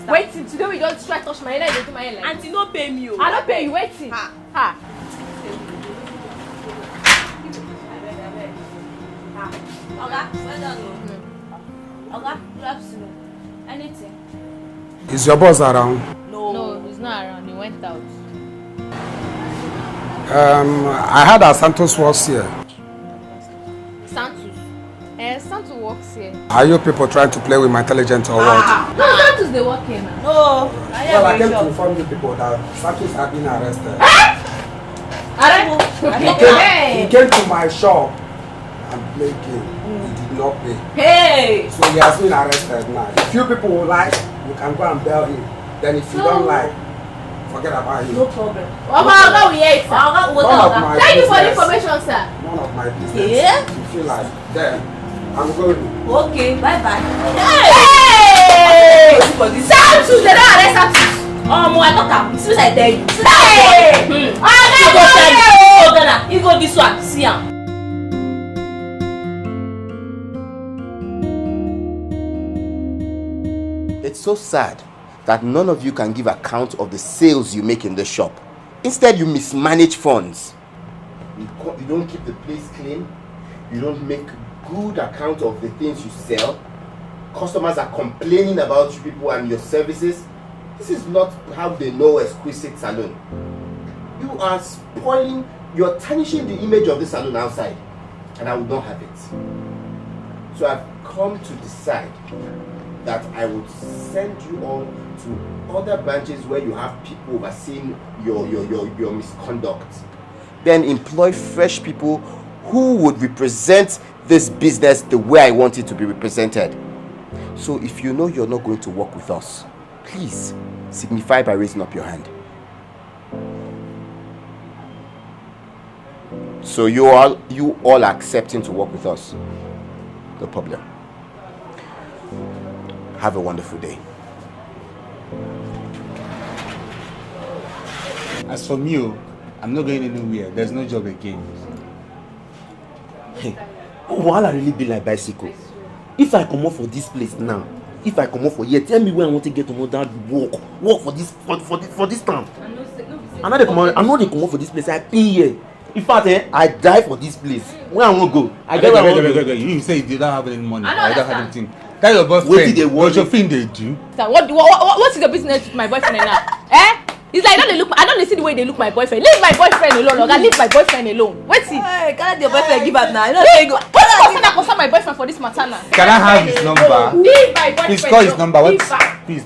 Waiting, today we don't try touch my hair, they do my hair like. Auntie, no pay me. I don't pay you, waiting. Ha. Oga, well done. Oga, good afternoon. Anything? Is your boss around? No, he's not around. He went out. I heard that Santos was here. Santos? Santos works here. Are you people trying to play with my intelligence or what? No, Santos they work here now. No. Well, I came to inform you people that Santos has been arrested. He came to my shop and played game. He did not pay. Hey! So he has been arrested now. If you people would like, you can go and bail him. Then if you don't like, forget about him. No problem. Oga, we hear it, sir. Thank you for the information, sir. None of my business. Yeah? If you like, then I'm going. Okay, bye-bye. Hey! Santos, they don't arrest Santos. I thought that. As soon as I tell you. Hey! You go this one. See ya. It's so sad that none of you can give account of the sales you make in the shop. Instead, you mismanage funds. You don't keep the place clean. You don't make good account of the things you sell. Customers are complaining about you people and your services. This is not how they know exquisite salon. You are spoiling, you're tarnishing the image of the salon outside. And I will not have it. So I've come to decide that I would send you all to other branches where you have people overseeing your misconduct. Then employ fresh people who would represent this business the way I want it to be represented. So if you know you're not going to work with us, please signify by raising up your hand. So you all are accepting to work with us. No problem. Have a wonderful day. As for me, I'm not going anywhere. There's no job again. Hey, why I really be like bicycle? If I come up for this place now, if I come up for here, tell me where I want to get another work for this town. I'm not come up for this place. I pay here. In fact, I die for this place. Where I want to go? I get where I want to go. You say you don't have any money. I don't have anything. That your boyfriend. What your friend they do? What is the business with my boyfriend now? It's like I don't see the way they look my boyfriend. Leave my boyfriend alone, Oga. Leave my boyfriend alone. Wait see. Hey, can't your boyfriend give up now? You know What's concern my boyfriend for this matter now? Can I have his number? Leave my boyfriend. Please call his number. What? Please.